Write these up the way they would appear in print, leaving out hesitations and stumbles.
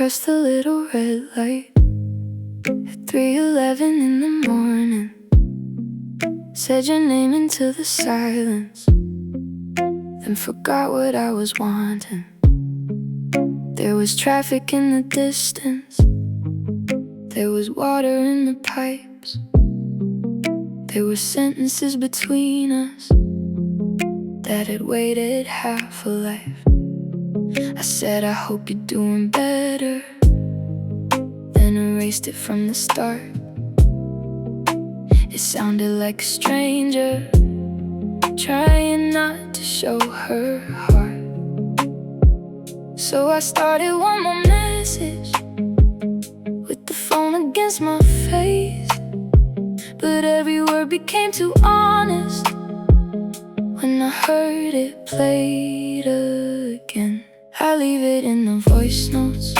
pressed the little red light at 3:11 in the morning. Said your name into the silence, then forgot what I was wanting. There was traffic in the distance, there was water in the pipes, there were sentences between us that had waited half a life. I said I hope you're doing better, then erased it from the start. It sounded like a stranger trying not to show her heart. So I started one more message with the phone against my face, but every word became too honest when I heard it played again. I leave it in the voice notes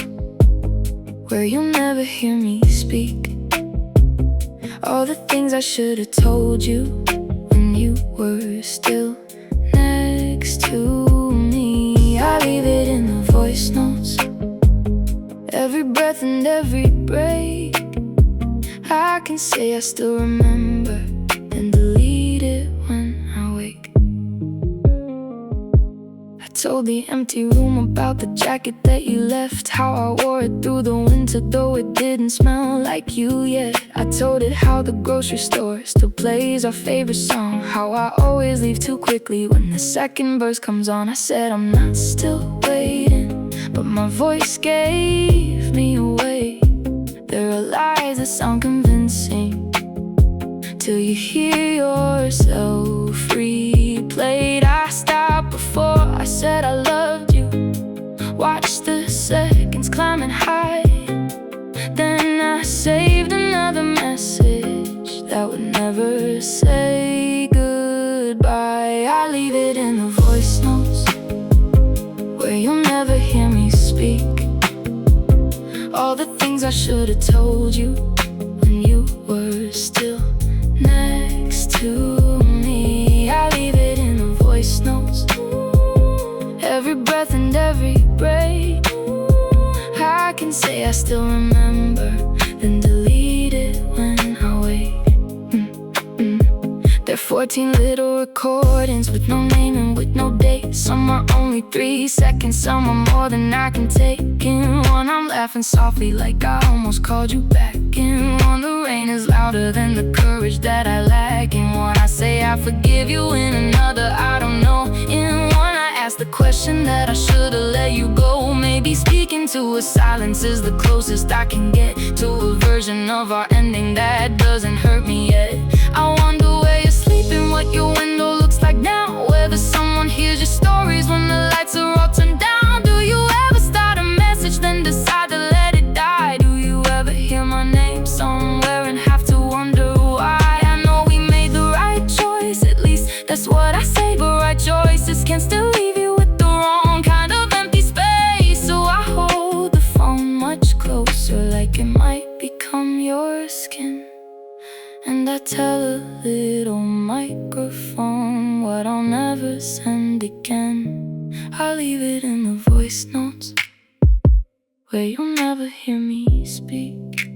where you'll never hear me speak. All the things I should have told you when you were still next to me. I leave it in the voice notes, every breath and every break. I can say I still remember, then delete it when I wake. I told the empty room about the jacket that you left, how I wore it through the winter though it didn't smell like you yet. I told it how the grocery store still plays our favorite song, how I always leave too quickly when the second verse comes on. I said I'm not still waiting, but my voice gave me away. There are lies that sound convincing till you hear yourself replayed. I stopped before I said I loved you, watched the seconds climbing high, then I saved another message that would never say goodbye. I leave it in the voice notes where you'll never hear me speak. All the things I should have told you when you were still next to me. I leave it in the voice notes, every breath and every break. I can say I still remember, then delete it when I wake. There are 14 little recordings with no name and with no date. Some are only 3 seconds, some are more than I can take. In one I'm laughing softly like I almost called you back. In one the rain is louder than the courage that I lack. In one I say I forgive you, in another I don't know. In one I ask the question that I should've let you go. Maybe speaking to a silence is the closest I can get to a version of our ending that doesn't hurt me yet. I wonder where you're sleeping, what your window looks like now, whether someone hears your stories when the lights are all turned down. Do you ever start a message then decide to let it die? Do you ever hear my name somewhere and have to wonder why? I know we made the right choice, at least that's what I say, but right choices can still leave you with the wrong kind of empty space. So I hold the phone much closer like it might become your skin, and I tell a little microphone what I'll never send again. I leave it in the voice notes where you'll never hear me speak.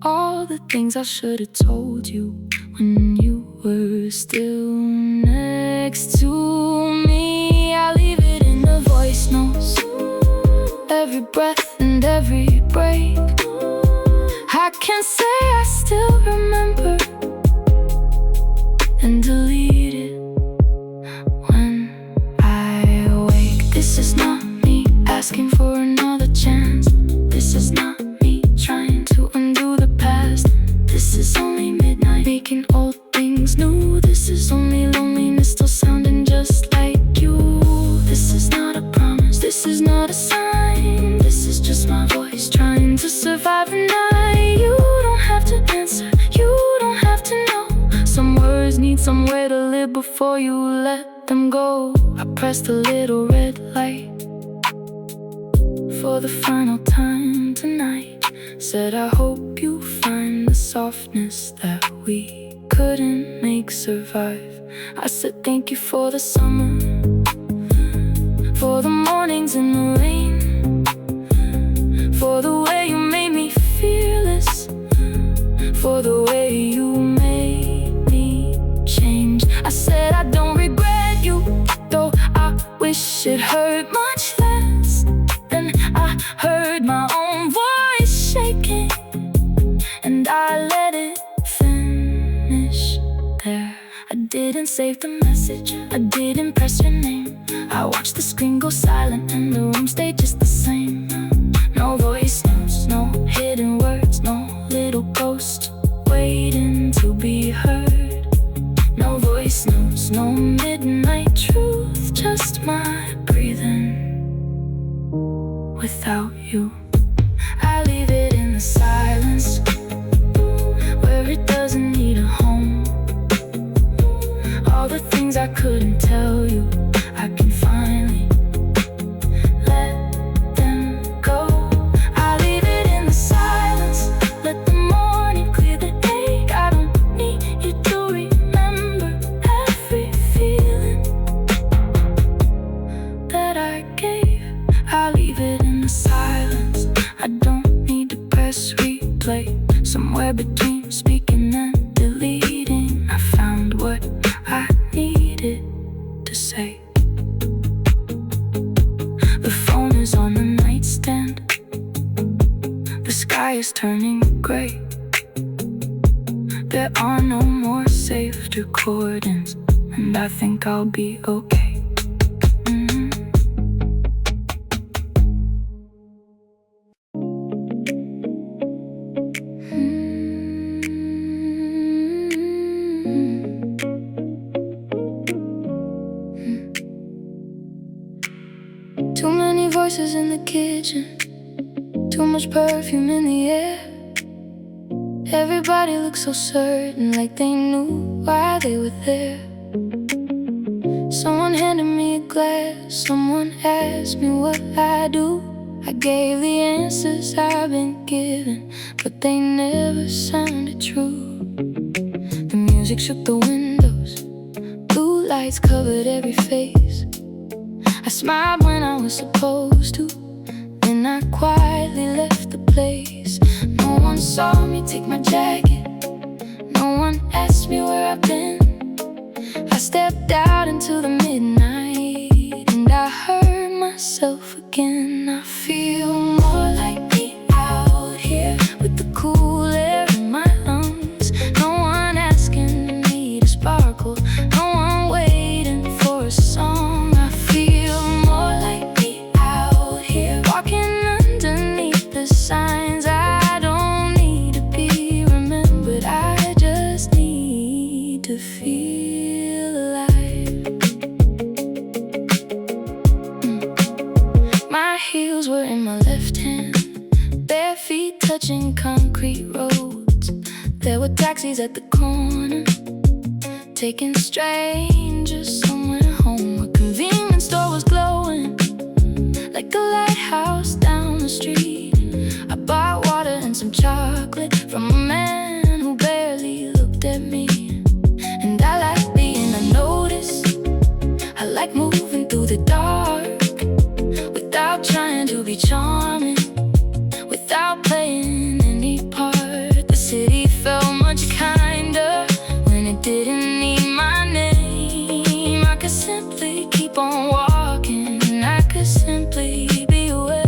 All the things I should have told you when you were still next to me. I leave it in the voice notes, every breath and every break. I can say I still remember, and delete it when I wake. This is not me asking for another chance. This is not me trying to undo the past. This is only midnight making old things new. This is only loneliness still sounding just like you. This is not a promise, this is not a sign. This is just my voice trying to survive the night. You don't have to answer, you don't have to know. Some words need somewhere to live before you let them go. I pressed a little red light for the final time tonight. Said I hope you find the softness that we couldn't make survive. I said thank you for the summer, for the mornings in the rain, for the way you made me fearless, for the way you made me change. I said I don't regret you, though I wish it hurt much less. Then I heard my own voice shaking, and I let it finish there. I didn't save the message, I didn't press your name. I watched the screen go silent and the room stayed just the same. No voice notes, no hidden words, no little ghost waiting to be heard. No voice notes, no midnight truth, just my breathing without you. I leave it in the silence, where it doesn't need a home. All the things I couldn't tell you, I can finally let them go. I leave it in the silence, let the morning clear the day. I don't need you to remember every feeling that I gave. I leave it in the silence, I don't need to press replay. Somewhere between speaking and deleting, I found what I needed to say. The phone is on the nightstand, the sky is turning gray. There are no more saved recordings, and I think I'll be okay. Too many voices in the kitchen, too much perfume in the air. Everybody looks so certain, like they knew why they were there. Someone handed me a glass, someone asked me what I do. I gave the answers I've been given, but they never sounded true. The music shook the windows, blue lights covered every face. I smiled when I was supposed to, then I quietly left the place. No one saw me take my jacket, no one asked me where I've been. I stepped out into the midnight, and I heard myself again. I feel more like me out here, with the cool air in my lungs. No one asking me to sparkle, no one waiting for a song. I feel more like me out here, walking underneath the signs. I don't need to be remembered, I just need to feel alive. My heels were in my left hand, bare feet touching concrete roads. There were taxis at the corner, taking strangers somewhere home. A convenience store was glowing like a lighthouse down the street. I bought water and some chocolate from a man who barely looked at me. And I like being unnoticed, I like moving through the dark, without trying to be charming, without playing any part. The city felt much kinder when it didn't need my name. I could simply keep on walking, I could simply be awake.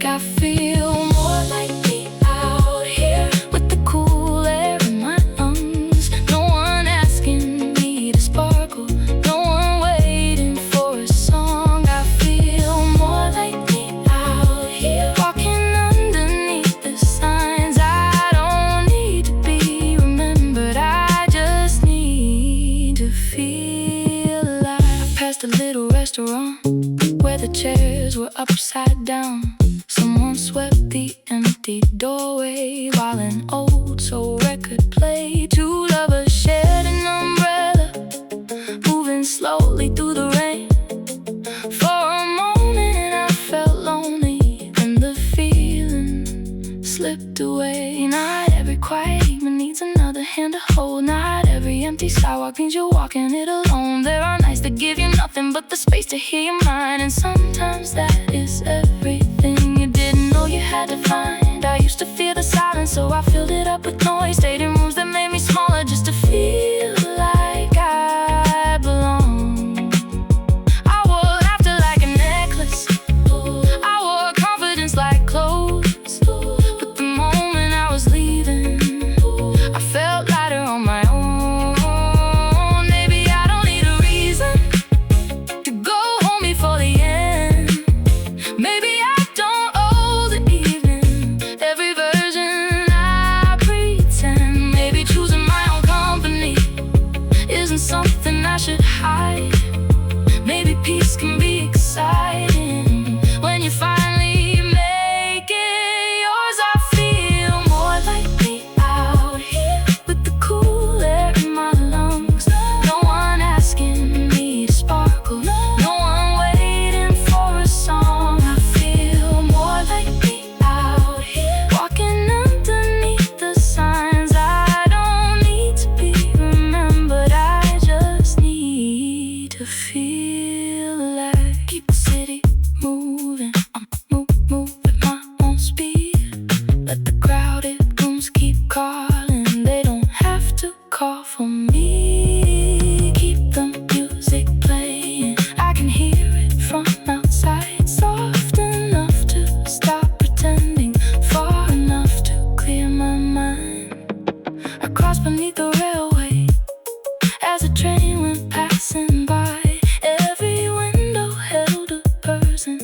I feel more like me out here, with the cool air in my lungs. No one asking me to sparkle, no one waiting for a song. I feel more like me out here, walking underneath the signs. I don't need to be remembered, I just need to feel alive. I passed a little restaurant where the chairs were upside down. Someone swept the empty doorway while an old soul record played. Two lovers shared an umbrella, moving slowly through the rain. For a moment I felt lonely, then the feeling slipped away. Not every quiet evening needs another hand to hold. Not every empty sidewalk means you're walking it alone. There are nights that give you nothing but the space to hear your mind, and sometimes that is everything you had to find. I used to fear the silence, so I filled it up with noise. Stayed in rooms that made me smaller just to feel like I belong. I wore laughter like a necklace. I wore confidence like clothes. But the moment I was leaving, I felt lighter on my own. Maybe I don't need a reason to go home before the end. Maybe I don't owe the evening every version I pretend. Maybe choosing my own company isn't something I should hide. Maybe peace can be exciting when you finally make it yours. I feel more like me out here with the cool air in my lungs. No one asking me to sparkle, no one waiting for a song. I feel more like me out here, walking underneath the signs. I don't need to be remembered, I just need to feel alive. Keep the city moving, move at my own speed. Let the crowded rooms keep calling, they don't have to call for me. Keep the music playing, I can hear it from outside. Soft enough to stop pretending, far enough to clear my mind. I crossed beneath the railway as a train went passing by. Every window held a person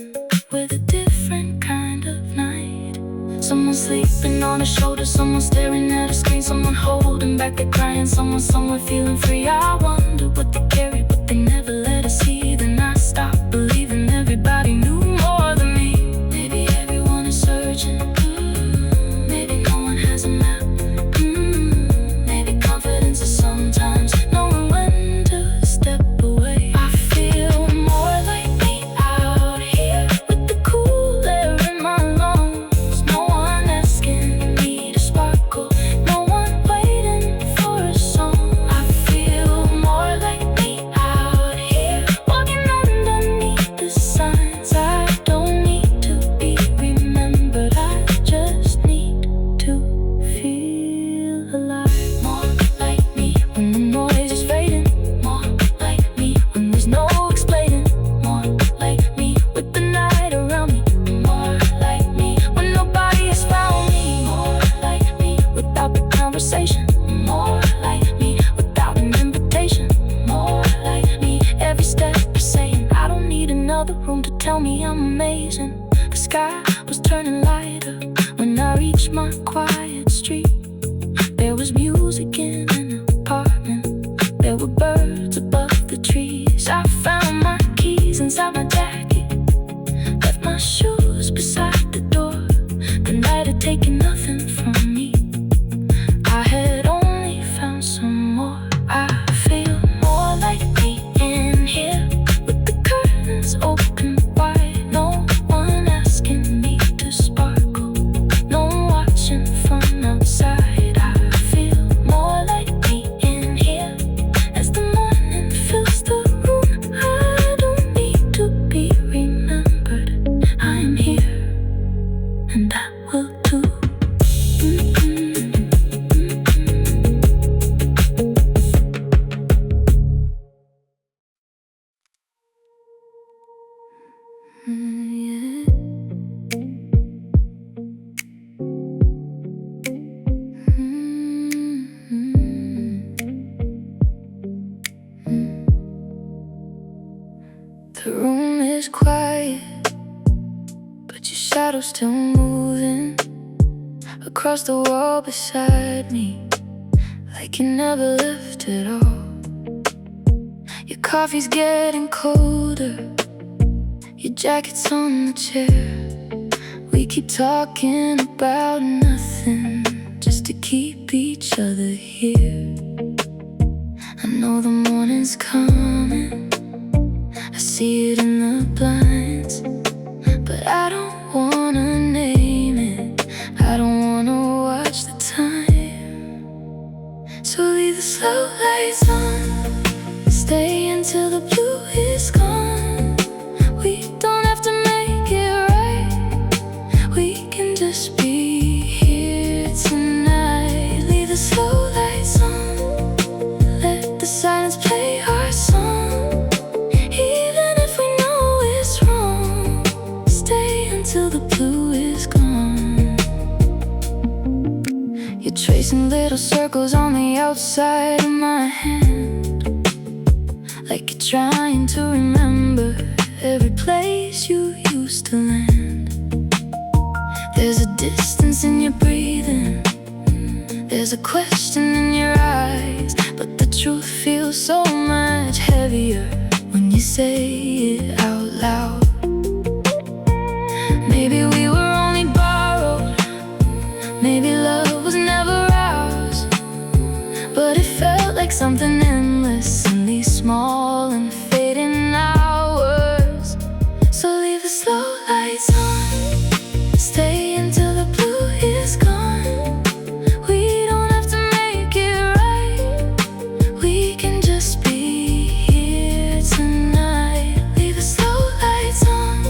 with a different kind of night. Someone sleeping on a shoulder, someone staring at a screen, someone holding back their crying, someone feeling free. I wonder what they carry, but they never let us see. Then I stopped believing everybody knew more than me. Maybe everyone is searching, maybe no one has a map. Maybe confidence is sometimes knowing when to step away. I feel more like me out here with the cool air in my lungs. No one asking me to sparkle, no one waiting for a song. I feel more like me out here, walking underneath the signs. I don't need to be remembered, I just need to feel alive. More like me when the noise is fading, more like me when there's no explaining, more like me with the night around me, more like me when nobody has found me, more like me without the conversation, more like me without an invitation, more like me every step is saying I don't need another room to tell me I'm amazing. The sky was turning lighter when I reached my quiet street. There was music in an apartment, there were birds above the trees. I found my keys inside my jacket, left my shoes beside the door. The night had taken nothing from me, I had only found some more. I feel more like me in here with the curtains open wide. No one asking me to sparkle, no one watching from outside. I feel more like me in here as the morning fills the room. I don't need to be remembered, I'm here and I will too. Yeah. The room is quiet, but your shadow's still moving across the wall beside me, like you never left at all. Your coffee's getting colder, your jacket's on the chair. We keep talking about nothing just to keep each other here. I know the morning's coming, I see it in the blinds, but I don't wanna name it, I don't wanna watch the time. So leave the slow lights on, stay until the blue is gone. We don't have to make it right, we can just the slow lights on, let the silence play our song. Even if we know it's wrong, stay until the blue is gone. You're tracing little circles on the outside of my hand, like you're trying to remember every place you used to land. There's a distance in your breathing, there's a question in your eyes, but the truth feels so much heavier when you say it out loud. Maybe we were only borrowed, maybe love was never ours, but it felt like something endless in these small and fading hours. So leave the slow lights on, stay until the blue is gone. We don't have to make it right, we can just be here tonight. Leave the slow lights on,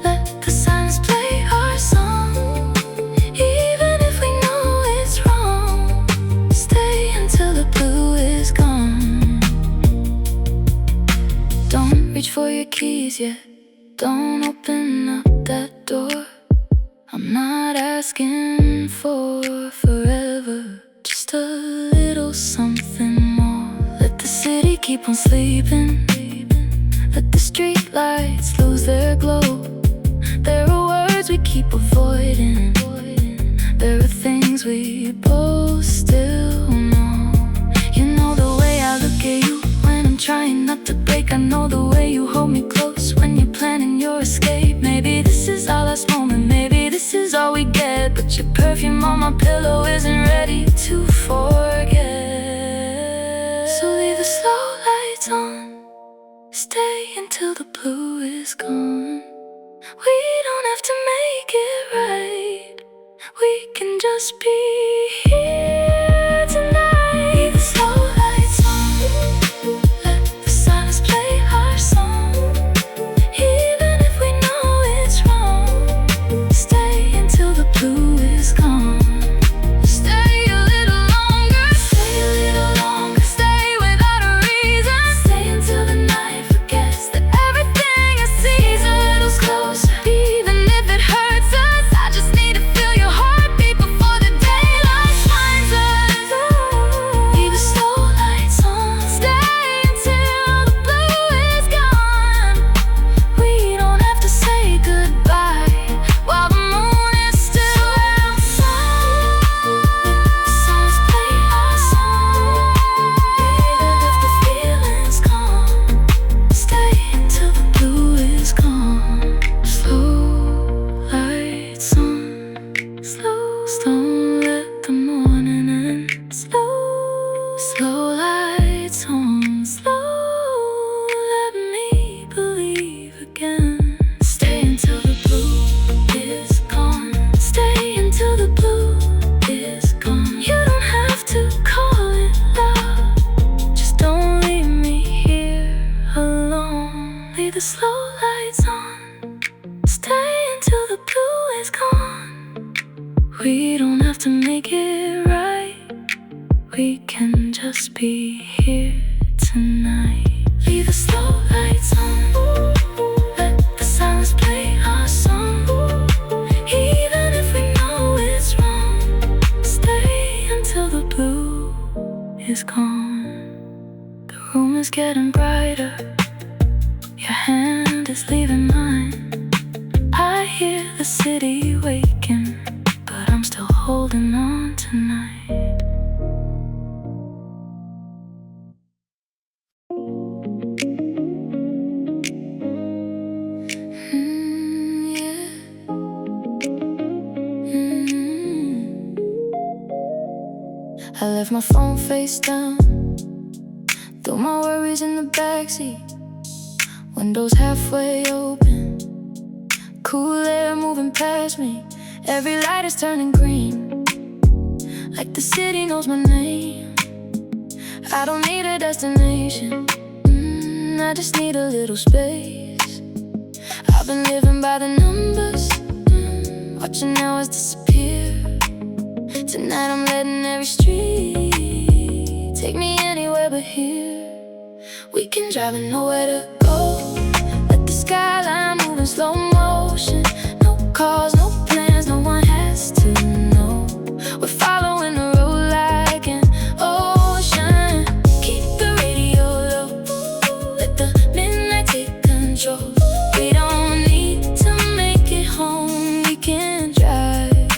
let the silence play our song. Even if we know it's wrong, stay until the blue is gone. Don't reach for your keys yet, don't open up that door. I'm not asking for forever, just a little something more. Let the city keep on sleeping, let the street lights lose their glow. There are words we keep avoiding, there are things we both still know. You know the way I look at you when I'm trying not to break. I know the way you hold me close when you're planning your escape. Maybe this is our last moment, maybe this is all we get, but your perfume on my pillow isn't ready to forget. So leave the slow lights on, stay until the blue is gone. We don't have to make it right, we can just be here tonight. Leave the slow lights on, let the silence play our song. Even if we know it's wrong, stay until the blue is gone. Stay a little longer, stay a little longer, stay without a reason. Stay until the night forgets that everything I see is a little closer. Even if it hurts us, I just need to feel your heartbeat before the daylight finds us. Leave the slow lights on, stay until the blue is gone. We don't have to say goodbye while the moon is still outside. The songs play our song. Even if the feeling's gone, stay until the blue is gone. Slow lights on, slow, don't let the morning end. Slow lights on, slow, let me believe again. Stay until the blue is gone, stay until the blue is gone. You don't have to call it love, just don't leave me here alone. Leave the slow lights on, stay until the blue is gone. We don't have to make it right, we can just be here tonight. Leave the slow lights on, let the silence play our song. Even if we know it's wrong, stay until the blue is gone. The room is getting brighter, your hand is leaving mine. I hear the city waking, but I'm still holding on tonight. I left my phone face down, threw my worries in the backseat. Windows halfway open, cool air moving past me. Every light is turning green, like the city knows my name. I don't need a destination, I just need a little space. I've been living by the numbers, watching hours disappear. Tonight I'm letting sunset in every street. Take me anywhere but here. We can drive and nowhere to go. Let the skyline move in slow motion. No cars, no plans, no one has to know. We're following the road like an ocean. Keep the radio low, let the midnight take control. We don't need to make it home. We can drive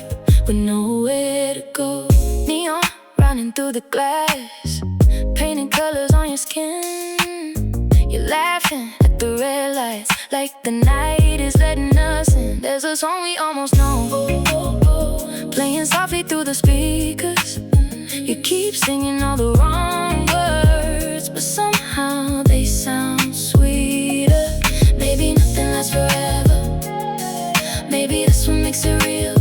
with nowhere to go. Neon running through the glass, painting colors on your skin. You're laughing at the red lights, like the night is letting us in. There's a song we almost know, playing softly through the speakers. You keep singing all the wrong words, but somehow they sound sweeter. Maybe nothing lasts forever. Maybe that's what makes it real.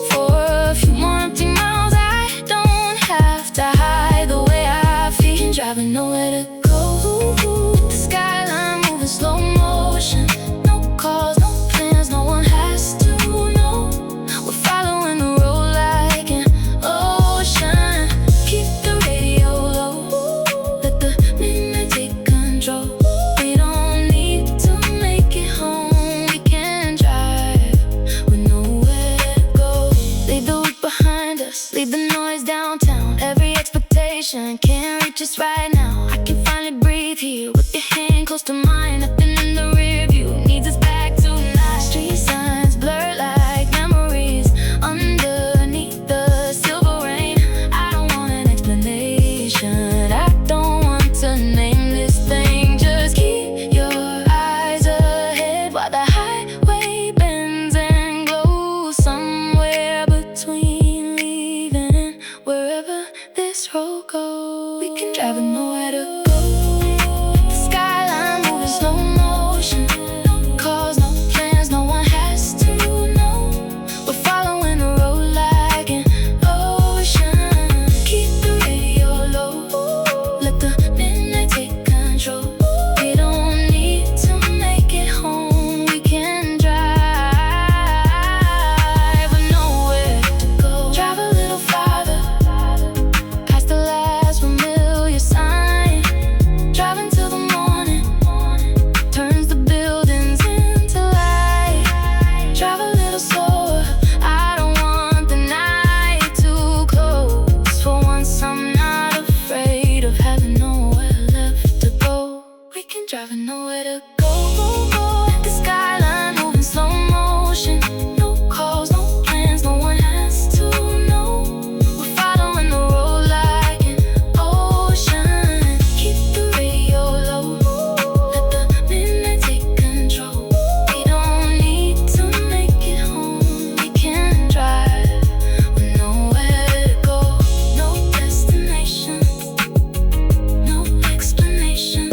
For a few more empty miles, I don't have to hide the way I feel. Driving nowhere to go. The skyline moving slow motion. No cars, no plans, no one has to know. We're following the road like an ocean. Keep the radio low, let the midnight take control. We don't need to make it home. We can drive with nowhere to go. Leave the week behind us, leave the noise downtown. Every expectation can't reach us right now. I can finally breathe here with your hand close to mine. Nothing in the rear view needs us back tonight. Street signs blur like memories underneath the silver rain. I don't want an explanation, I don't want to name this thing. Just keep your eyes ahead while the highway bends and glows. Somewhere between leaving and wherever this road goes. We can drive and nowhere to go. The skyline moving slow motion. No cars, no plans, no one has to know. We're following the road like an ocean. Keep the radio low, let the midnight take control. We don't need to make it home. We can drive with nowhere to go. Drive a little farther, past the last familiar sign. Drive until the morning turns the buildings into light. Drive a little slower, I don't want the night to close. For once I'm not afraid of having nowhere left to go. We can drive and nowhere to go. The skyline moving slow motion. No calls, no plans, no one has to know. We're following the road like an ocean. Keep the radio low, let the midnight take control. We don't need to make it home. We can drive with nowhere to go. No destination, no explanation,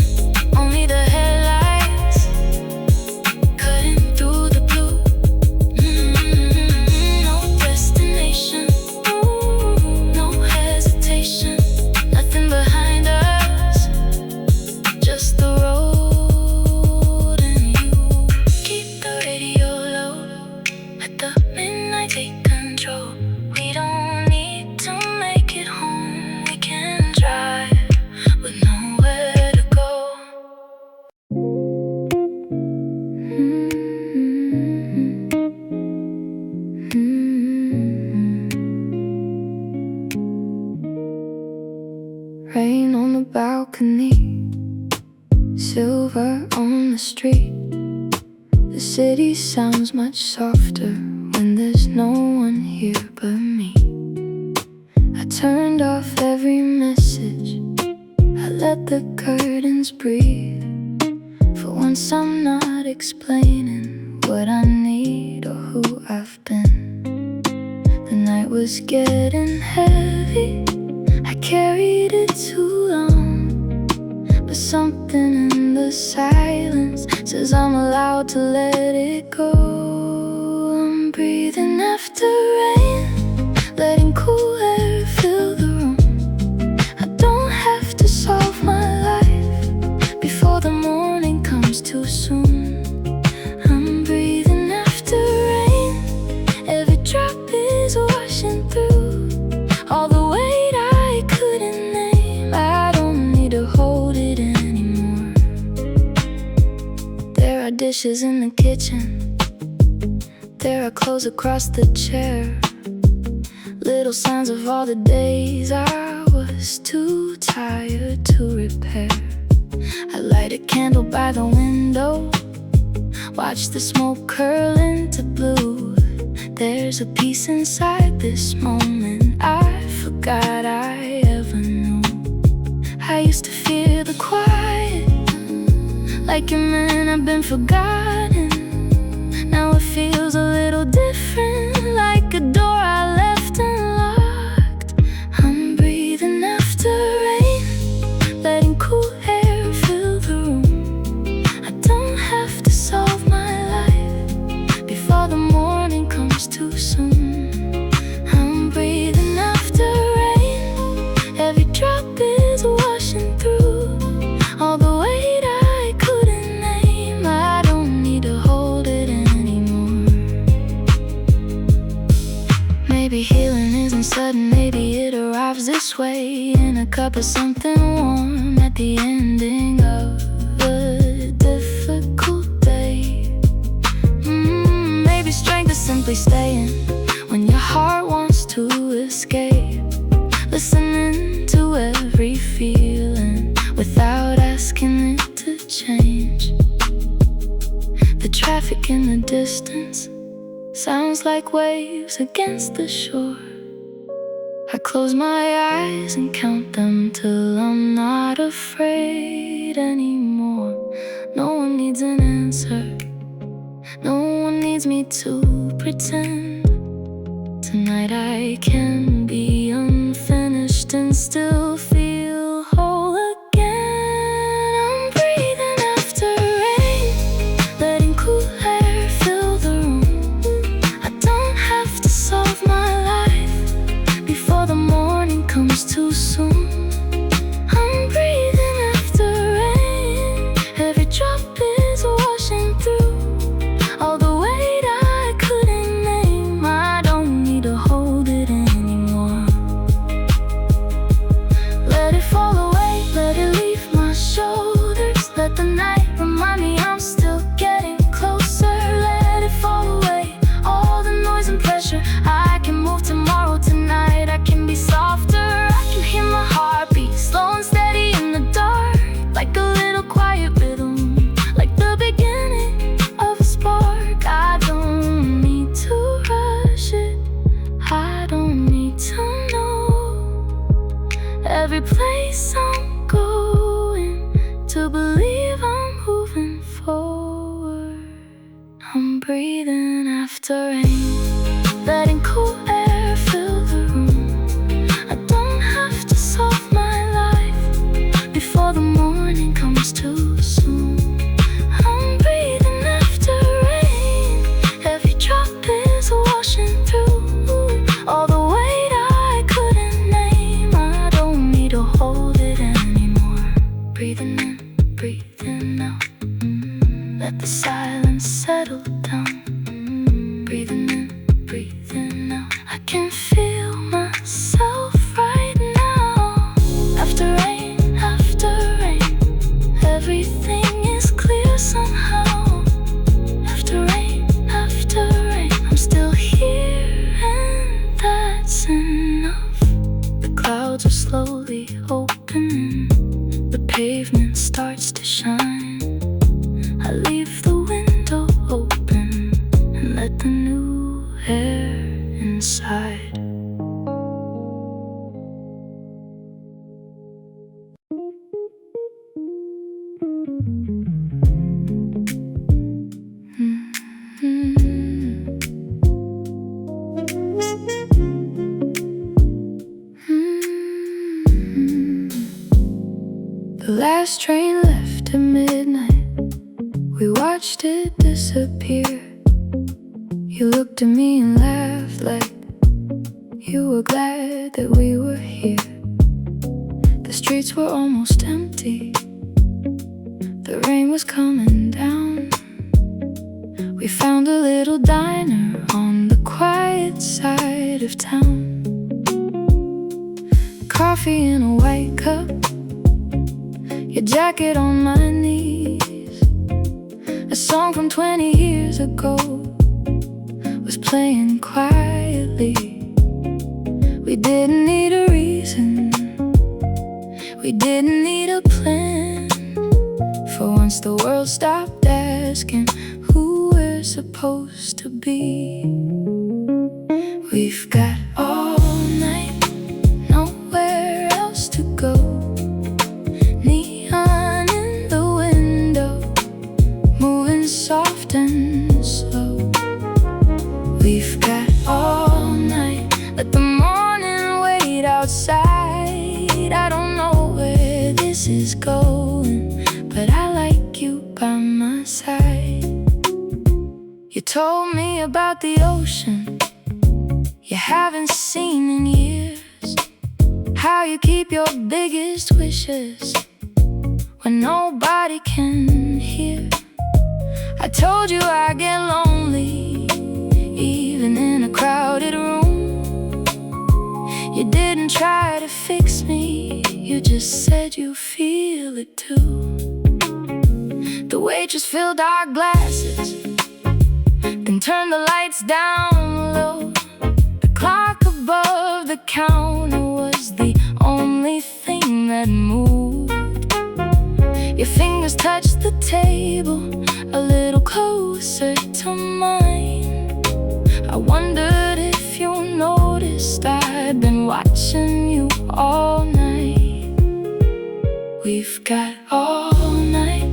only the headlights cutting through the blue. No destination, no hesitation, nothing behind us, just the road and you. Keep the radio low, let the midnight take control. We don't need to make it home. We can drive with nowhere to go. Rain on the balcony, silver on the street. The city sounds much softer when there's no one here but me. I turned off every message, I let the curtains breathe. For once I'm not explaining what I need or who I've been. The night was getting heavy, I carried it too long, but something in the silence says I'm allowed to let it go. I'm breathing after rain, letting cool air fill the room. I don't have to solve my life before the morning comes too soon. I'm breathing after rain, every drop is washing through dishes in the kitchen. There are clothes across the chair. Little signs of all the days I was too tired to repair. I light a candle by the window, watch the smoke curl into blue. There's a peace inside this moment I forgot I ever knew. I used to fear the quiet, like it meant I've been forgotten. Now it feels a little different, like a door I left unlocked. I'm breathing after rain, letting cool air fill the room. I don't have to solve my life before the morning comes too soon. I'm breathing after rain, every drop is washing through all the weight I couldn't name. I don't need to hold it anymore. Maybe healing isn't sudden, maybe it arrives this way, in a cup of something warm at the ending of a difficult day. Maybe strength is simply staying when your heart wants to escape, listening to every feeling without asking it to change. The traffic in the distance sounds like waves against the shore. I close my eyes and count them till I'm not afraid anymore. No one needs an answer, no one needs me to pretend. Tonight I can be unfinished and still feel whole again. I'm breathing after rain, letting cool air fill the room. I don't have to solve my life before the morning comes too soon. I'm breathing after rain, every drop is washing through all the weight I couldn't name. I don't need to hold it anymore. Let it fall away, let it leave my shoulders. Let the night remind me I'm still getting closer. Let it fall away, all the noise and pressure. I can move tomorrow, tonight I can be softer. I can hear my heartbeat slow and steady in the dark, like a little quiet rhythm, like the beginning of a spark. I don't need to rush it, I don't need to know every place I'm going to believe I'm moving forward. I'm breathing after rain, letting cool air fill the room. I don't have to solve my life before the morning comes too soon. I'm breathing after rain, every drop is washing through all the weight I couldn't name. I don't need to hold it anymore. Breathing in, breathing out, let the silence settle down. Breathing in, breathing out, I can feel myself right now. After rain, everything is clear somehow. After rain, I'm still here and that's enough. The clouds are slowly opening, the pavement starts to shine. I leave the window open and let the new air inside. The last train left at midnight, we watched it disappear. You looked at me and laughed like you were glad that we were here. The streets were almost empty, the rain was coming down. We found a little diner on the quiet side of town. Coffee in a white cup, your jacket on my knees, A song from 20 years ago was playing quietly. We didn't need a reason, we didn't need a plan. For once the world stopped asking who we're supposed to be. We've got all night, nowhere else to go. Neon in the window, moving soft and slow. We've got all night, let the morning wait outside. I don't know where this is going, but I like you by my side. You told me about the ocean you haven't seen in years, how you keep your biggest wishes when nobody can hear. I told you I get lonely even in a crowded room. You didn't try to fix me, you just said you feel it too. The waitress filled our glasses, then turned the lights down low. The clock above the counter was the only thing that moved. Your fingers touched the table a little closer to mine. I wondered if you noticed I'd been watching you all night. We've got all night,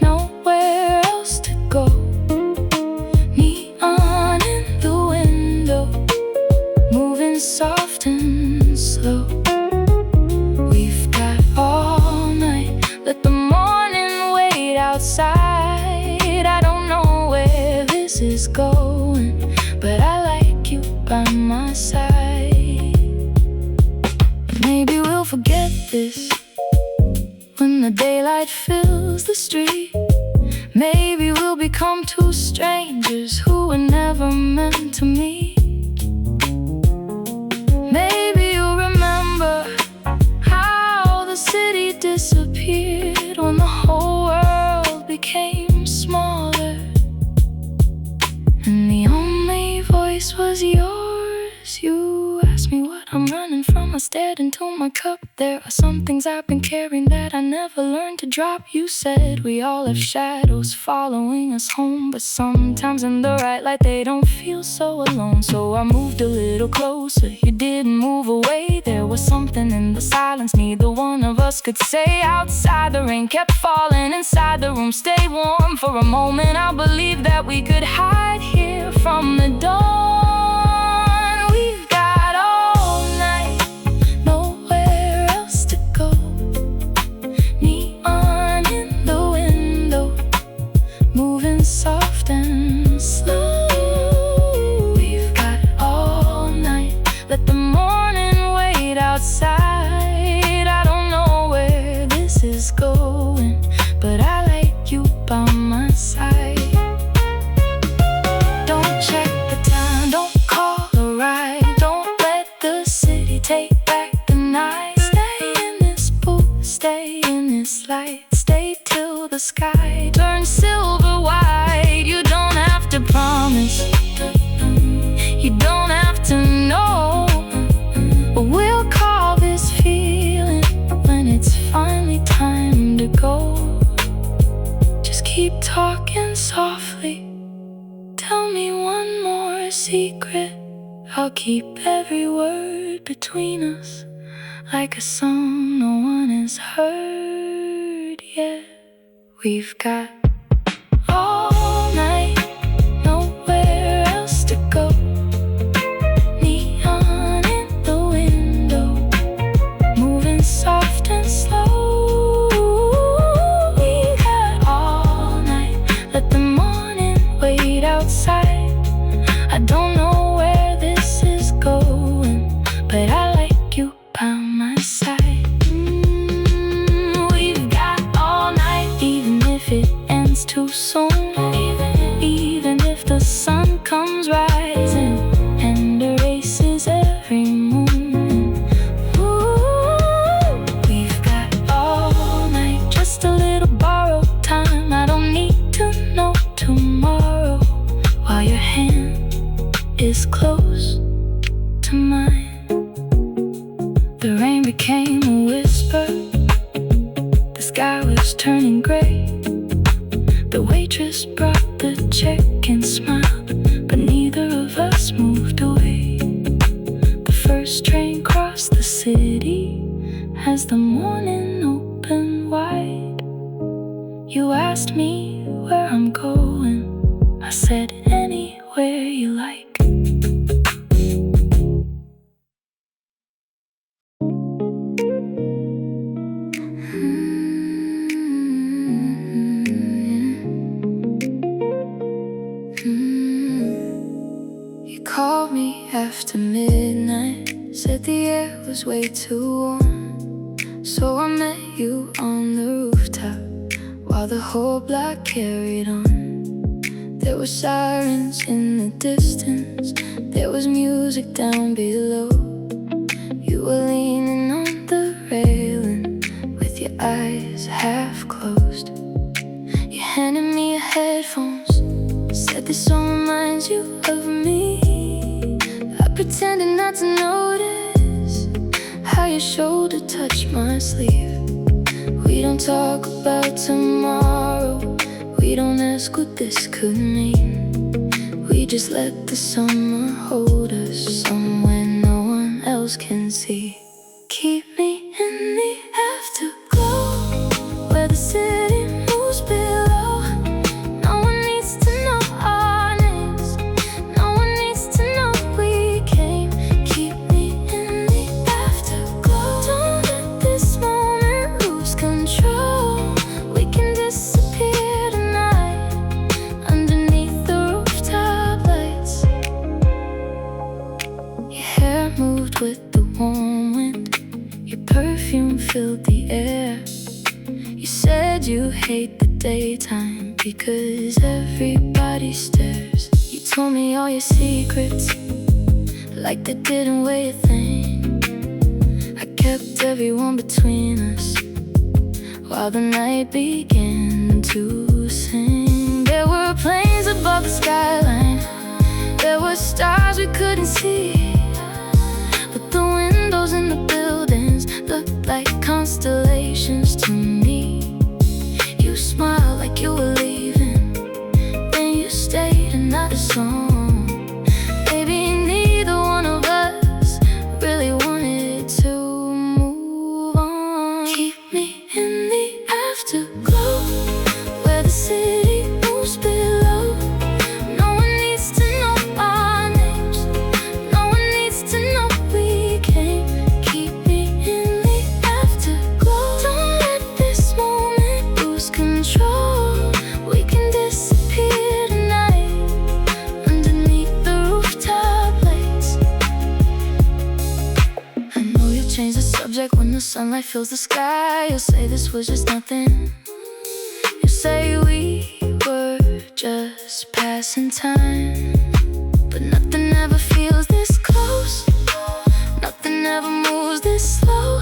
nowhere else to go. Neon in the window, moving soft and slow. We've got all night, let the morning wait outside. I don't know where this is going, but I like you by my side. Maybe we'll forget this when the daylight fills the street. Maybe we'll become two strangers who were never meant to meet. Maybe you'll remember how the city disappeared when the whole world became smaller, and the only voice was yours. You asked me what I'm running from, I stared into my cup. There are some things I've been carrying that I never learned to drop. You said we all have shadows following us home, but sometimes in the right light they don't feel so alone. So I moved a little closer, you didn't move away. There was something in the silence neither one of us could say. Outside the rain kept falling, inside the room stay warm. For a moment I believed that we could hide here from the dawn. We've got all night, nowhere else to go. Neon in the window, moving soft and slow. We've got all night, let the morning wait outside. I don't know where this is going, but I like you by my side. Don't check the time, don't call a ride, don't let the city take back the night. Stay in this booth, stay in this light, stay till the sky turns silver white. You don't have to promise, you don't have to know, but we'll call this feeling when it's finally time to go. Just keep talking softly, tell me one more secret. I'll keep every word between us like a song no one has heard yet. We've got all night, nowhere else to go. Neon in the window, moving soft and slow. We got all night, let the morning wait outside. I don't know where this is going, but I like you by my side. We've got all night, even if it ends first train crossed the city. As the morning opened wide, you asked me where I'm going. I said anywhere you like. You called me after midnight, said the air was way too warm. So I met you on the rooftop while the whole block carried on. There were sirens in the distance, there was music down below. You were leaning on the railing with your eyes half closed. You handed me your headphones, said this song reminds you of me. I pretended not to notice how your shoulder touched my sleeve. We don't talk about tomorrow, we don't ask what this could mean. We just let the summer hold us somewhere no one else can see. Keep me in the afterglow, where the city moves below. No one needs to know our names, no one needs to know we came. Keep me in the afterglow. Don't let this moment lose control. We can disappear tonight underneath the rooftop lights. Your hair moved with the warm wind, your perfume filled the air. You said you hate the daytime because everybody stares. You told me all your secrets like they didn't weigh a thing. I kept everyone between us while the night began to sing. There were planes above the skyline, there were stars we couldn't see, but the windows in the buildings looked like constellations to me. You smiled like you were leaving, then you stayed another song. Maybe neither one of us really wanted to move on. Keep me in the afterglow, where the city moves below. No one needs to know our names, no one needs to know we came. Keep me in the afterglow. Don't let this moment lose control. We can disappear tonight underneath the rooftop lights. I know you'll change the subject when the sunlight fills the sky. You'll say this was just nothing, you say we were just passing time. But nothing ever feels this close, nothing ever moves this slow,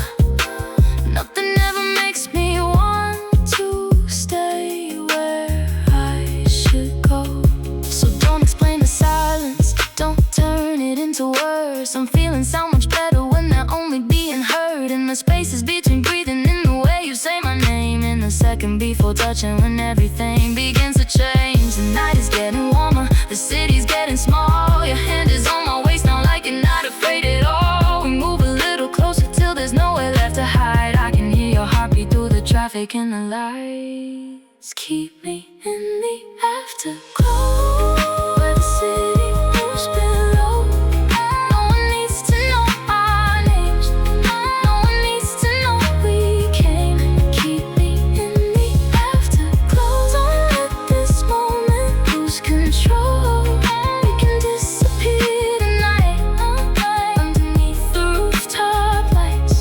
nothing ever makes me want to stay where I should go. So don't explain the silence, don't turn it into words. Some feelings sound much better when they're only being heard. In the spaces between breathing, in the way you say my name, in the second before touching, when everything begins to change. The night is getting warmer, the city's getting small. Your hand is on my waist now like you're not afraid at all. We move a little closer till there's nowhere left to hide. I can hear your heartbeat through the traffic and the lights. Keep me in the afterglow, where the city moves below. No one needs to know our names, no one needs to know we came. Keep me in the afterglow. Don't let this moment lose control. We can disappear tonight underneath the rooftop lights.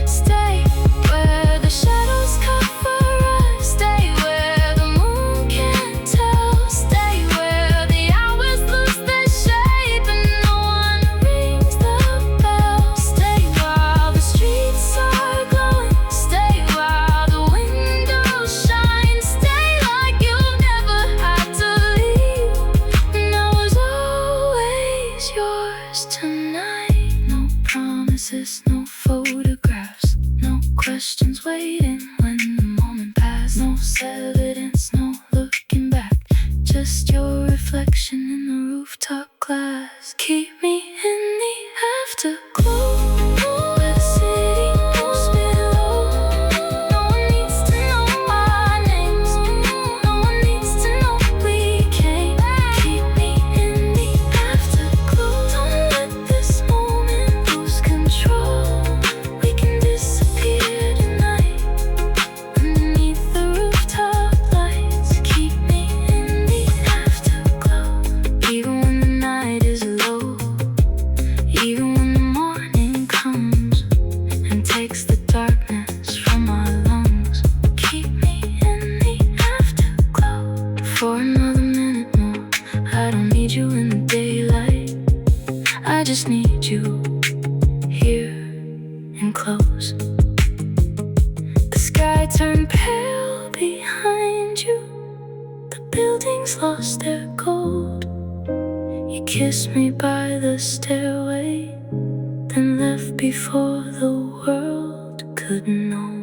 Stay where the shadows cover us, stay where the moon can't tell, stay where the hours lose their shape and no one rings the bell. Stay while the streets are glowing, stay while the windows shine, stay like you never had to leave, and I was always yours tonight. No promises, no photographs, no questions waiting when the moment passed. No evidence, no looking back, just your reflection in the rooftop glass. Keep me in the afterglow. earrings lost their gold. You kissed me by the stairway, then left before the world could know.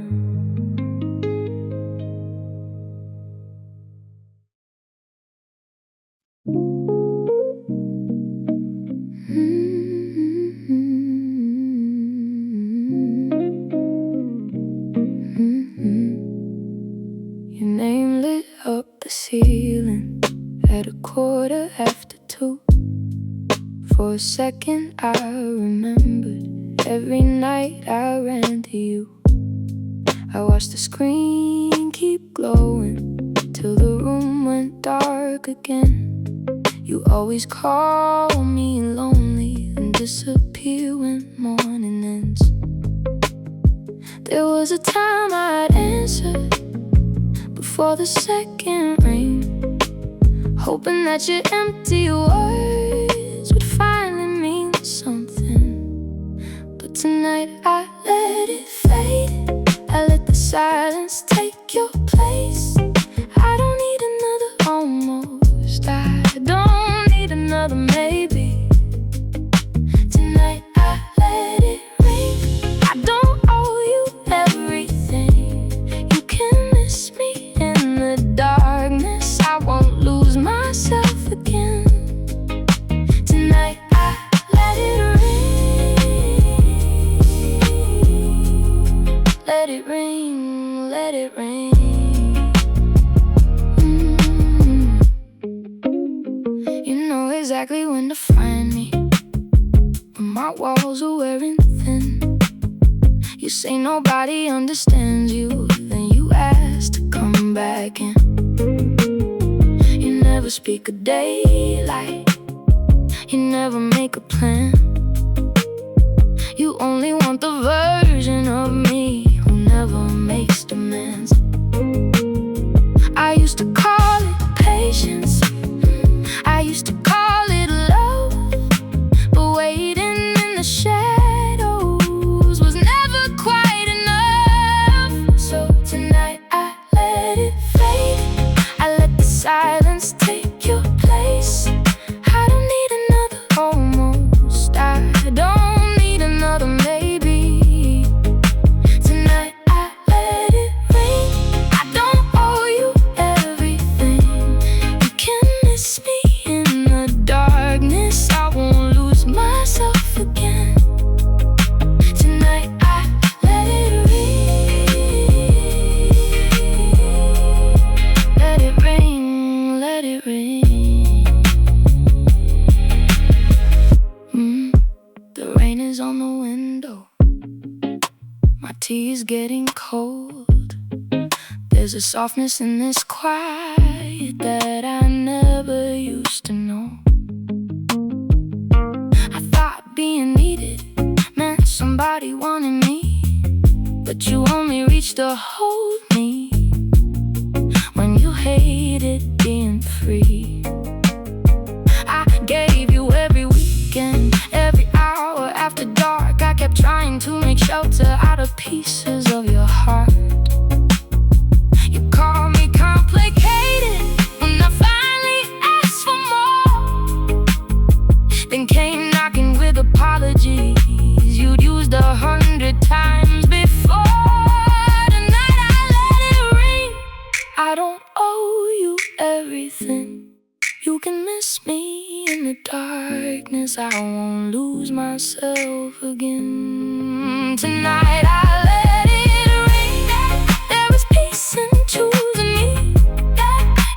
Your name lit up the ceiling at 2:15. For a second I remembered every night I ran to you. I watched the screen keep glowing till the room went dark again. You always call me lonely and disappear when morning ends. There was a time I'd answer before the second ring, hoping that your empty words would finally mean something. But tonight I let it fade. I let the silence take your place. I don't need another almost. I don't need another maybe. Tonight I let it ring. I don't owe you everything. You can miss me in the darkness. I won't lose myself again. Tonight I let it ring. Let it ring, let it ring. You know exactly when to find me when my walls are wearing thin. You say nobody understands you, then you ask to come back in. You never speak of daylight, you never make a plan. You only want the version of me who never makes demands. I used to call it patience, I used to call it love, but waiting in the shadows was never quite enough. So tonight I let it fade. I let the silence take your place. I don't need another almost. I don't need another maybe. Tonight I let it ring. I don't owe you everything. You can miss me in the darkness. I won't lose myself again. Tonight I let it ring. Let it ring, let it ring. The rain is on the window, my tea is getting cold. There's a softness in this quiet that I never used to know. I thought being needed meant somebody wanted me, but you only reached to hold me when you hated being free. I gave you every weekend, every hour after dark. I kept trying to make shelter out of pieces of your heart. You call me complicated when I finally asked for more, then came knocking with apologies you'd used 100 times before. Tonight I let it ring. I don't owe you everything. You can miss me in the darkness. I won't lose myself again. Tonight I let it ring. There is peace in choosing me.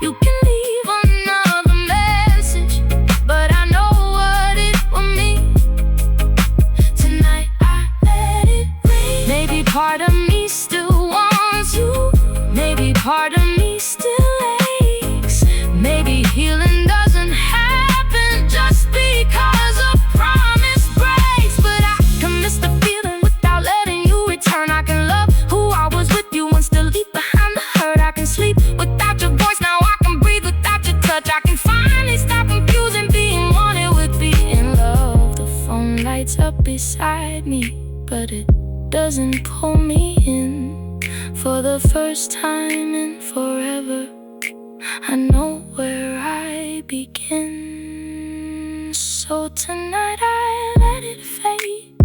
You can leave another message, but I know what it will mean. Tonight I let it ring. Maybe part of me still wants you. Maybe part of me still aches. Maybe healing doesn't happen just because a promise breaks. But I can miss the feeling without letting you return. I can love who I was with you and still leave behind the hurt. I can sleep without your voice, now I can breathe without your touch. I can finally stop confusing being wanted with being loved. The phone lights up beside me, but it doesn't pull me in. For the first time in forever, I know where I begin. So tonight I let it fade.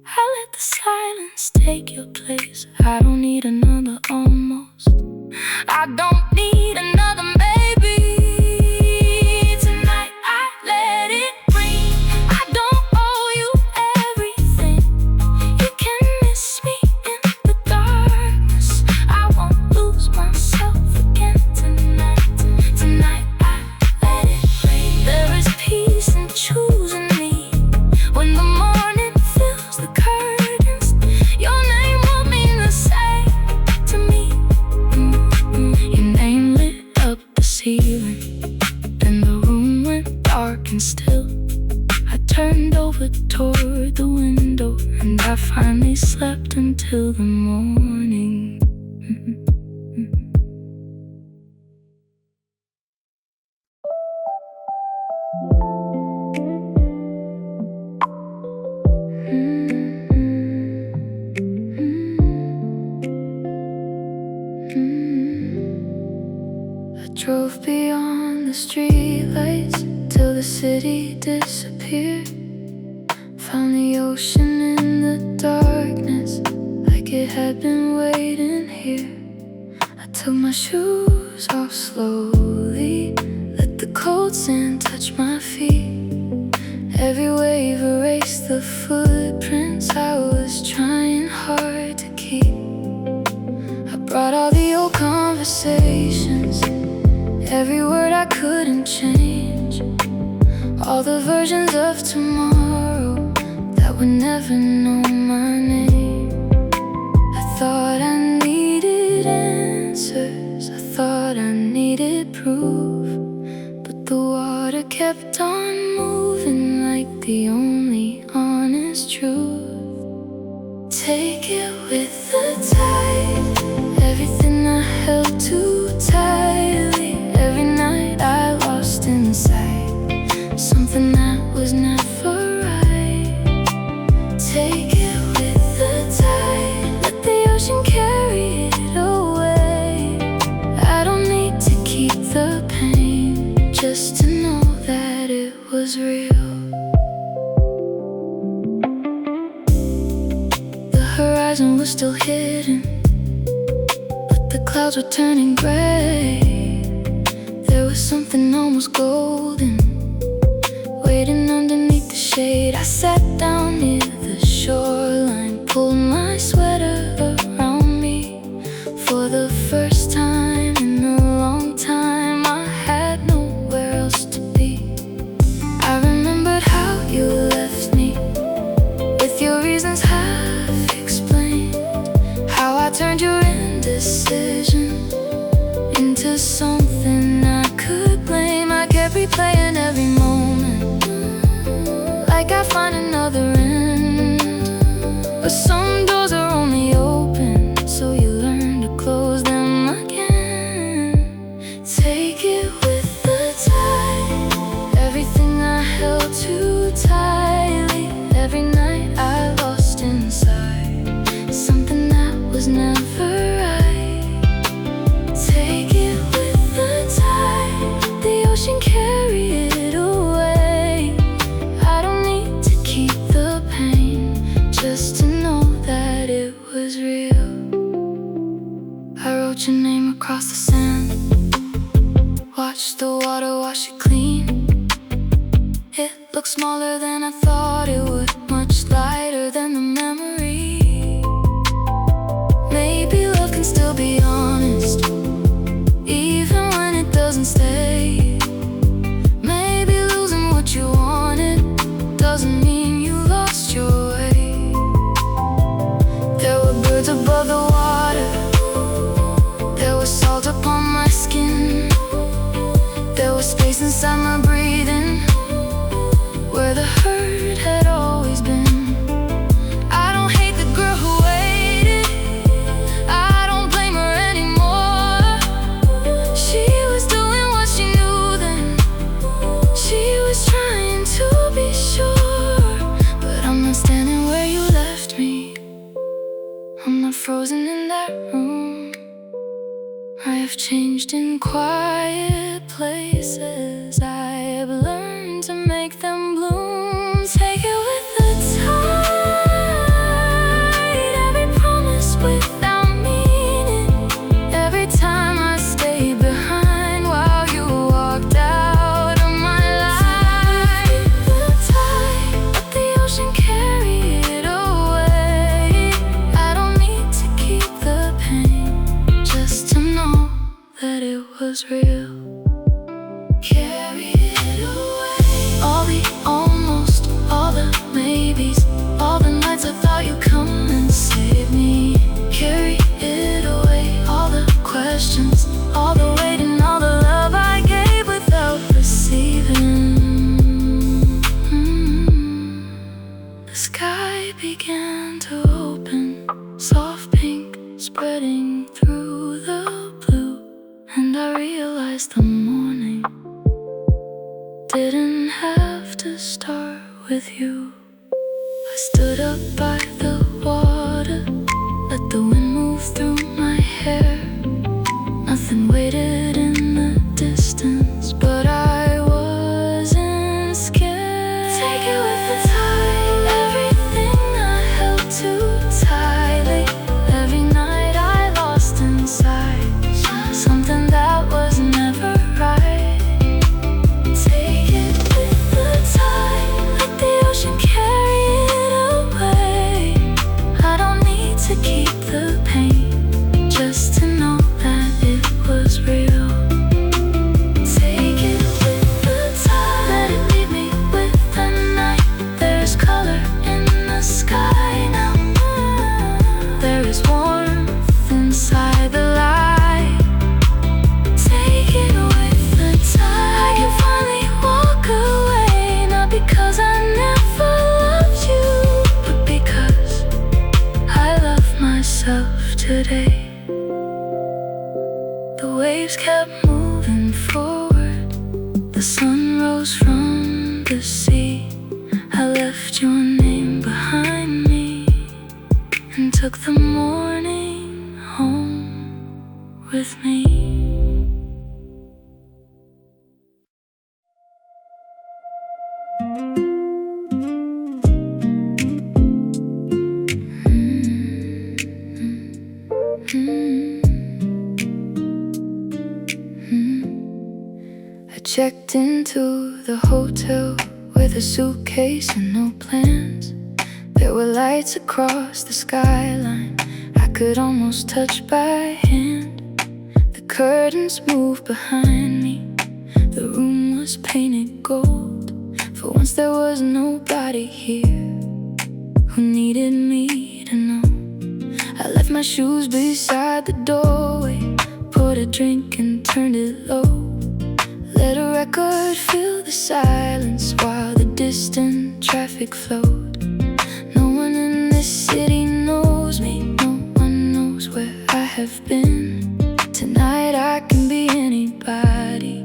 I let the silence take your place. I don't need another almost. I don't need another maybe. Tonight I let it ring. I don't owe you everything. You can miss me in the darkness. I won't lose myself again tonight. Tonight I let it ring. There is peace in choosing me. When the morning fills the curtains, your name will mean the same to me. Your name lit up the ceiling, and the room went dark and still. I turned over toward the window, and I finally slept until the morning. I drove beyond the streetlights till the city disappeared. Found the ocean in the darkness, like it had been waiting here. I took my shoes off slowly, let the cold sand touch my feet. Every wave erased the footprints I was trying hard to keep. I brought all the old conversations, every word I couldn't change, all the versions of tomorrow that would never know my name. I thought I needed answers, I thought I needed proof, but the water kept on moving like the only honest truth. Take it with the tide, everything I held too tightly. Every night I lost inside something that was never right. Take it with the tide, let the ocean carry it away. I don't need to keep the pain, just to know that it was real. The horizon was still hidden, but the clouds were turning gray. There was something almost golden waiting underneath the shade. I sat down near the shoreline, pulled my sweater around me. For the first time in a long time, I had nowhere else to be. I remembered how you left me, with your reasons half explained, how I turned your indecision into something I could blame. I kept replaying every moment, like I find another end. But some doors are only open, so you learn to close them again. Take it with the tide, everything I held too tightly. Every night I lost inside something that was never right. Take it with the tide, the ocean carry it away. I don't need to keep the pain, just to know that it was real. I wrote your name across the sand, watched the water wash it clean. It looked smaller than I thought it would, much lighter than the memory. Maybe love can still be honest, even when it doesn't stay. Maybe losing what you wanted doesn't mean you lost your way. There were birds above the water, there was salt upon my skin, there was space inside my breathing, where the hurt had always been. I don't hate the girl who waited, I don't blame her anymore. She was doing what she knew then, she was trying to be sure. But I'm not standing where you left me, I'm not frozen in that room. I I've changed in quiet places. I've learned to make them bloom. Take it with the tide. Every promise without meaning. Every time I stayed behind while you walked out of my life. The tide, let the ocean carry it away. I don't need to keep the pain, just to know that it was real. Carry it away. All the almost, all the maybes, all the nights I thought you'd come and save me. Carry it away. All the questions, all the waiting, all the love I gave without receiving. The sky began to open, soft pink spreading through the blue, and I realized the morning didn't have to start with you. I stood up by the water, let the wind move through my hair. Nothing waited in the distance, but I wasn't scared. Take it with the tide. Everything I held too tightly. Every night I lost inside something that was never right. Take it with the tide. Let the ocean carry it away. I don't need to keep the pain, just to know that it was real. Take it with the tide. Let it lead me with the night. There's color in the sky now. There is warmth inside the light. Take it with the tide. I can finally walk away, not because I never loved you, but because I love myself today. The waves kept moving forward. The sun rose from the sea. I left your name behind me and took the morning home with me. I checked into the hotel with a suitcase and no plans. There were lights across the skyline I could almost touch by hand. The curtains moved behind me. The room was painted gold. For once there was nobody here who needed me to know. I left my shoes beside the doorway, poured a drink and turned it low. Let a record fill the silence while the distant traffic flowed. No one in this city knows me, no one knows where I have been. Tonight I can be anybody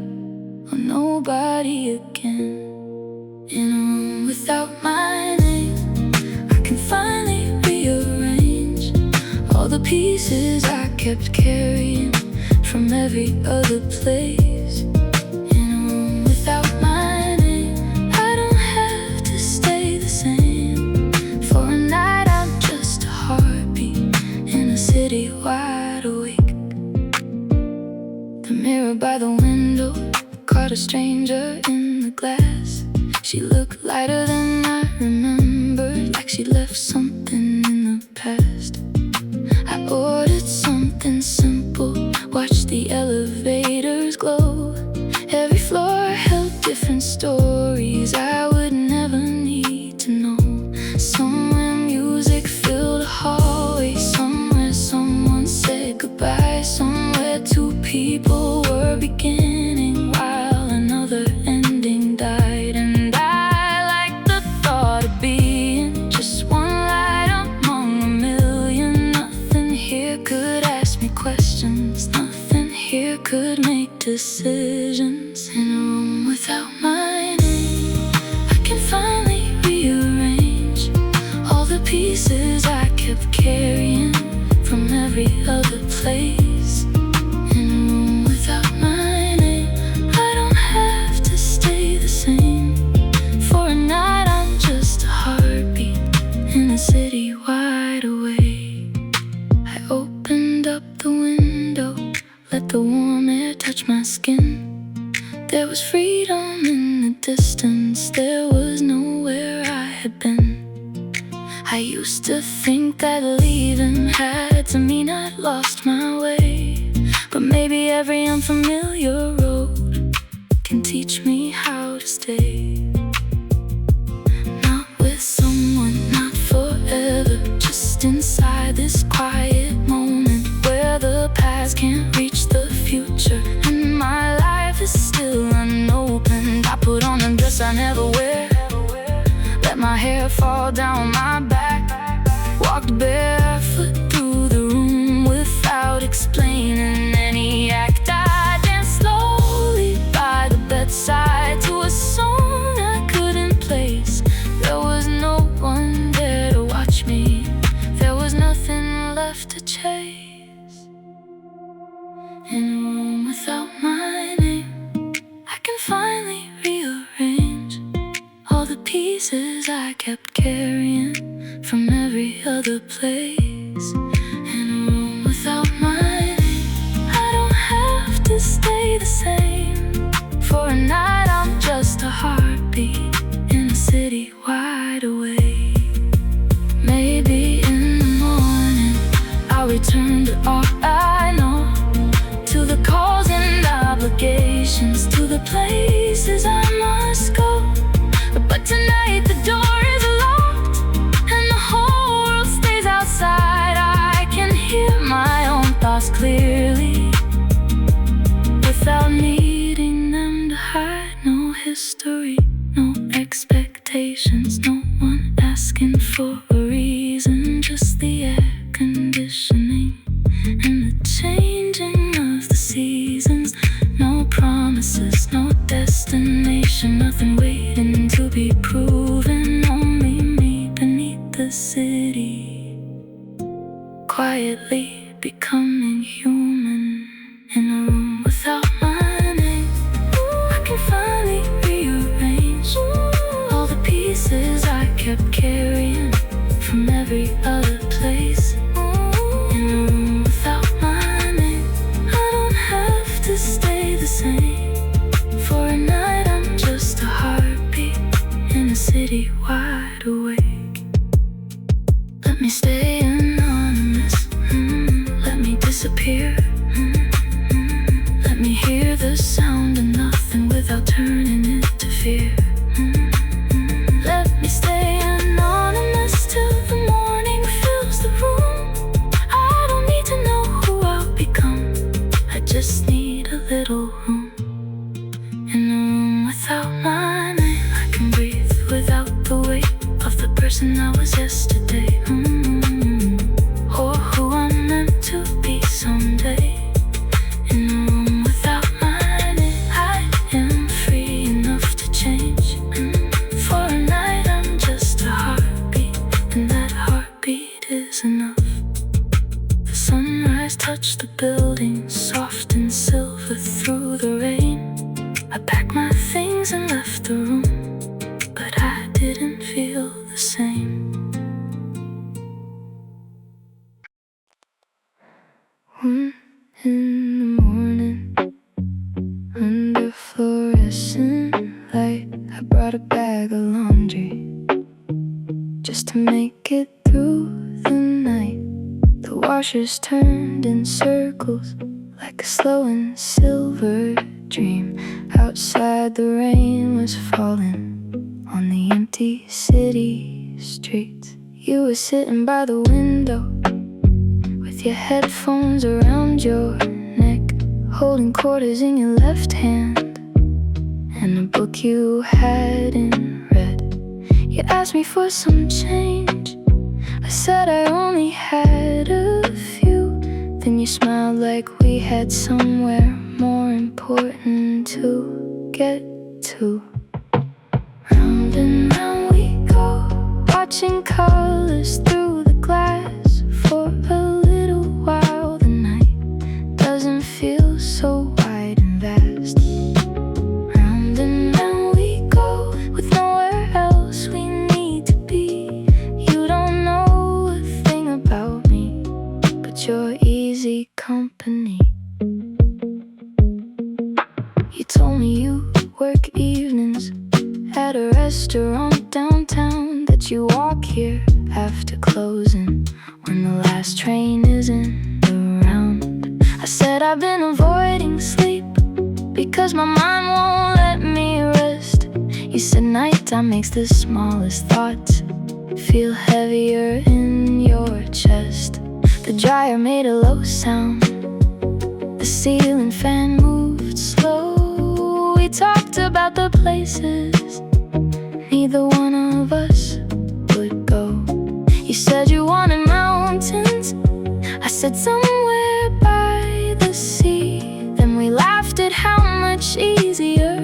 or nobody again. In a room without my name, I can finally rearrange all the pieces I kept carrying from every other place. In a room without my name, I don't have to stay the same. For a night I'm just a heartbeat in a city wide awake. The mirror by the window caught a stranger in the glass. She looked lighter than I remembered, like she left something in the past. I ordered something simple, watched the elevators glow. Every floor held different stories I would never need to know. Somewhere music filled a hallway, somewhere someone said goodbye, somewhere two people were beginning while another ending died. And I like the thought of being just one light among a million. Nothing here could ask me questions, nothing here could make decisions. In a room without my name, I can finally rearrange all the pieces I kept carrying from every other place. In a room skin. There was freedom in the distance. There was nowhere I had been. I used to think that leaving had to mean I'd lost my way, but maybe every unfamiliar road can teach me how to stay. Not with someone, not forever, just inside this quiet moment where the past can't reach the future and my life is still unopened. I put on a dress I never wear, let my hair fall down my back, walked barefoot through the room without explaining any act. I danced slowly by the bedside to a song I couldn't place. There was no one there to watch me, there was nothing left to chase. In a room without my name, I can finally rearrange all the pieces I kept carrying from every other place. In a room without my name, I don't have to stay the same. For a night I'm just a heartbeat in a city wide awake. Maybe in the morning I'll return to all I know, to the calls and obligations, to the places I must go. But tonight the door is locked and the whole world stays outside. I can hear my own thoughts clearly without needing them to hide. No history, no expectations, no one asking for a reason, just the air conditioning and the changing of the seasons. No promises, no destination, nothing waiting to be proven. Only me beneath the city, quietly becoming human. In a room without my name, I can finally rearrange all the pieces I kept carrying from every other place. In a room without my name, I don't have to stay the same. For a night I'm just a heartbeat in a city wide awake. Let me stay anonymous, let me disappear, let me hear the sound of nothing without turning it to fear. Let me stay anonymous till the morning fills the room. I don't need to know who I'll become, I just need a little room. In a room without my name, I can breathe without the weight of the person I was yesterday, or who I'm meant to be someday. In a room without my name, I am free enough to change. For a night I'm just a heartbeat, and that heartbeat is enough. The sunrise touched the building, soft and silver through the rain. I packed my things and left the room, but I didn't feel the same. One in the morning, under fluorescent light, I brought a bag of laundry just to make it through the night. The washers turned in circles like a slow and silver dream. Outside the rain was falling on the empty city streets. You were sitting by the window with your headphones around your neck, holding quarters in your left hand and a book you hadn't read. You asked me for some change, I said I only had a few. Then you smiled like we had somewhere more important to get to. Round and round we go, watching colors through the glass. For a little while the night doesn't feel so wide and vast. Round and round we go, with nowhere else we need to be. You don't know a thing about me, but you're easy company. when the last train isn't around. I said I've been avoiding sleep because my mind won't let me rest. You said nighttime makes the smallest thoughts feel heavier in your chest. The dryer made a low sound, the ceiling fan moved slow. We talked about the places neither one of us would go. You said you wanted mountains, I said somewhere by the sea. Then we laughed at how much easier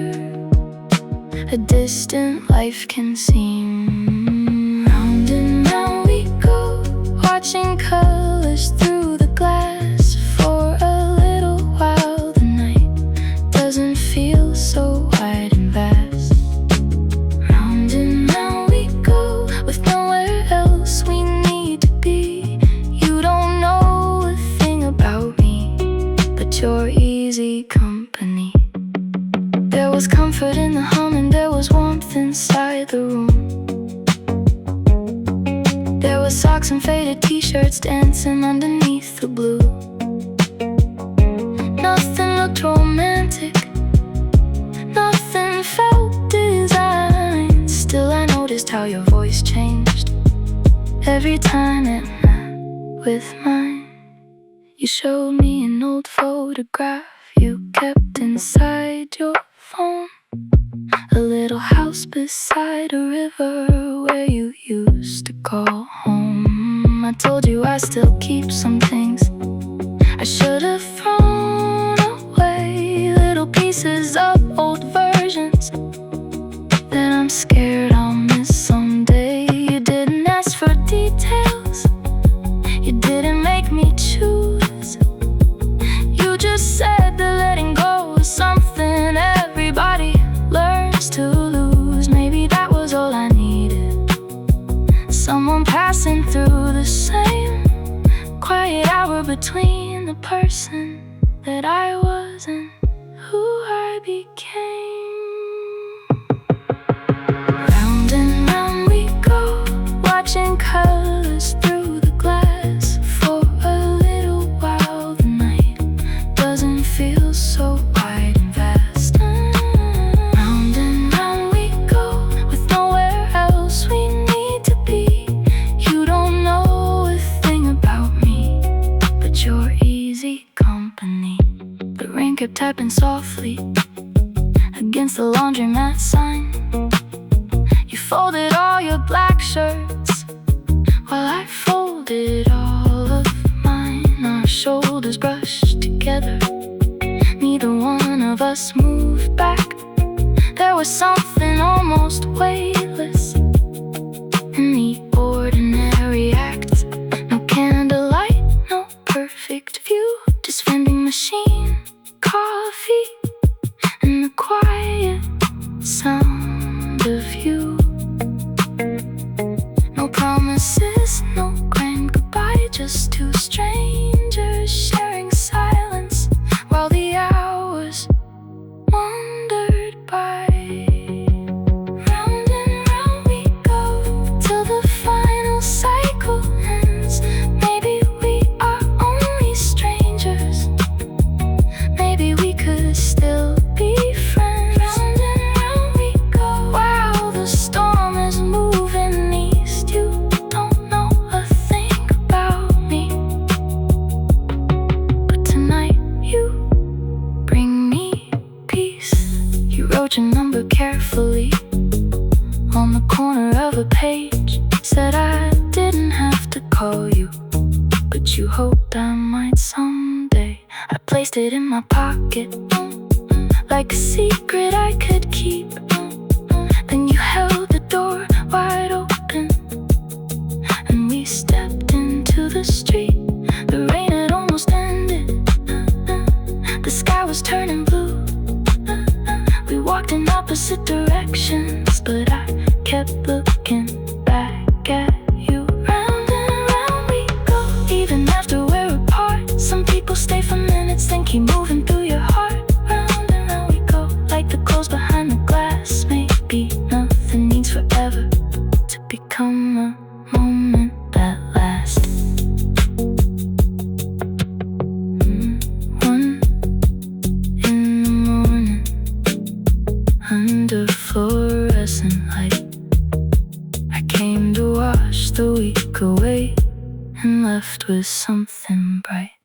a distant life can seem. Round and round we go, watching colors through the glass. For a little while the night doesn't feel so wide and vast. Round and round we go, with nowhere else we need to be. You don't know a thing about me, but you're easy company. There was comfort in the hum and there was warmth inside the room. There was socks and faded t-shirts dancing underneath the blue. Nothing looked romantic, nothing felt designed. Still I noticed how your voice changed every time it met with mine. You showed me an old photograph you kept inside your phone. A little house beside a river where you used to call home. I told you I still keep some things I should have thrown away. Little pieces of old versions that I'm scared I'll miss someday. You didn't ask for details, you didn't make me choose. You just said that letting go is something everybody learns to lose. Maybe that was all I needed, someone passing through the same quiet hour between the person that I was and who I became. Round and round we go, watching colors through the glass. For a little while the night doesn't feel so wide and vast. Round and round we go, with nowhere else we need to be. You don't know a thing about me, but you're easy company. The rain kept tapping softly against the laundromat sign. You folded all your black shirts while I folded all of mine. Our shoulders brushed together, neither one of us moved back. There was something almost weightless in the ordinary act. No candlelight, no perfect view, just vending machine, coffee, and the quiet sound of you. No promises, no grand goodbye, just two strangers sharing silence while the hours wandered by. Round and round we go till the final cycle ends. Maybe we are only strangers, maybe we could still be friends. Round and round we go, wow, the storm is moving east. You don't know a thing about me, but tonight you bring me peace. You wrote your number carefully on the corner of a page. Said I didn't have to call you, but you hoped I might someday. I placed it in my pocket like a secret I could keep. Then you held the door wide open and we stepped into the street. The rain had almost ended, the sky was turning blue. We walked in opposite directions, but I kept looking back at you. Round and round we go, even after we're apart. Some people stay for minutes, then keep moving through your heart. Round and round we go, like the clothes behind the glass. Maybe nothing needs forever to be the week away and left with something bright.